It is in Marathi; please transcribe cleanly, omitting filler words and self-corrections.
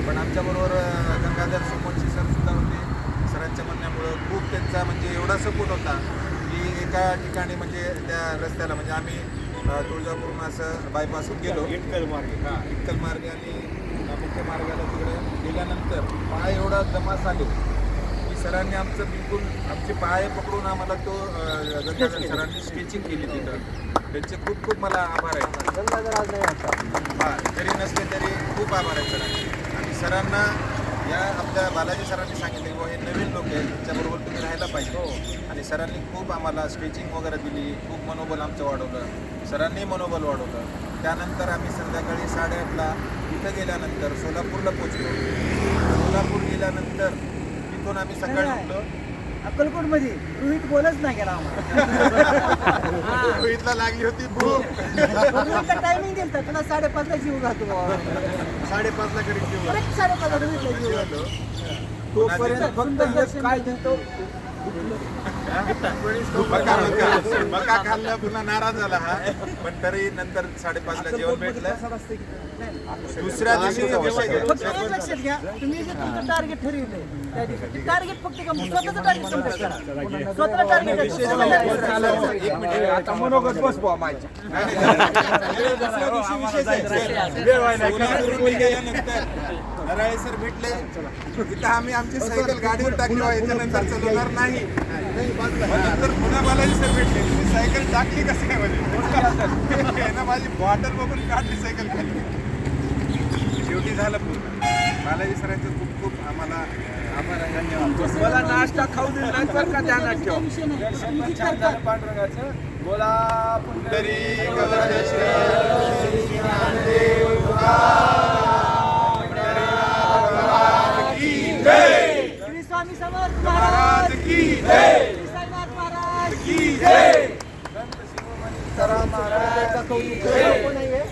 पण आमच्याबरोबर गंगाधर सोमवंशी सर सुद्धा होते. सरांच्या म्हणण्यामुळं खूप त्यांचा म्हणजे एवढा सपोर्ट होता की एका ठिकाणी म्हणजे त्या रस्त्याला म्हणजे आम्ही तुळजापूरून असं बायपासून गेलो इटकल मार्गे आणि मुख्य मार्गाला तिकडे गेल्यानंतर पाय एवढा दमास आले की सरांनी आमचं बिलकुल आमचे पाय पकडून आम्हाला तो गंगाधर सरांनी स्केचिंग केली तिथं. त्यांचे खूप खूप मला आभार आहेत. हां, जरी नसले तरी खूप आभार आहेत सरांचे. आणि सरांना या आपल्या बालाजी सरांनी सांगितले की हे नवीन लोक आहेत, त्यांच्याबरोबर तुम्ही राहायला पाहिजे. आणि सरांनी खूप आम्हाला स्केचिंग वगैरे दिली, खूप मनोबल आमचं वाढवलं, सरांनी मनोबल वाढवलं. त्यानंतर आम्ही संध्याकाळी 8:30ला इथं गेल्यानंतर सोलापूरला पोचलो. सोलापूर गेल्यानंतर तिथून आम्ही सकाळी उठलो. अक्कलकोटमध्ये रोहित बोलच नाही गेला आम्हाला. रोहितला लागली होती भूक. रोहितला टायमिंग दिलता, तुला 5:30ला जीव घालतो बाबा. 5:30ला घरी जेवलो. करेक्ट 5:30ला रोहितला जीव घालतो. तोपर्यंत फक्त काय दिलतो मका खाल्लं पुन्हा नाराज झाला हा. पण तरी नंतर 5:30ला जेवण भेटलं. दुसऱ्या दिवशीचा विषय घ्या. फक्त एक लक्षात घ्या, तुम्ही जे तुमचं टार्गेट ठरवलंय त्या दिवशी टार्गेट फक्त स्वतःचं टार्गेट कंप्लीट करा. स्वतःला टार्गेट एक मिनिट आता मनोगत बस बुवा माझ्या. नराळे सर भेटले तिथं आम्ही आमची सायकल गाडीवर टाकली याच्यानंतर चालवणार नाही. नंतर पुन्हा बालाजी सर भेटले, तुम्ही सायकल टाकली कसं काय म्हणजे ना माझी बॉटल बघून काढली सायकल खाली. शेवटी झालं पूर्ण. बालाजी सरांचे खूप खूप आम्हाला आभार आहे. धन्यवाद. मला नाश्ता खाऊ दिला नाही तर का ध्यानात ठेवा. पांडुरंगाचं बोला तरी श्री ज्ञानदेव तुकाराम की जय. श्री स्वामी समर्थ महाराज महाराज की जय. श्री साईनाथ महाराज की जय. महाराज कोण आहे?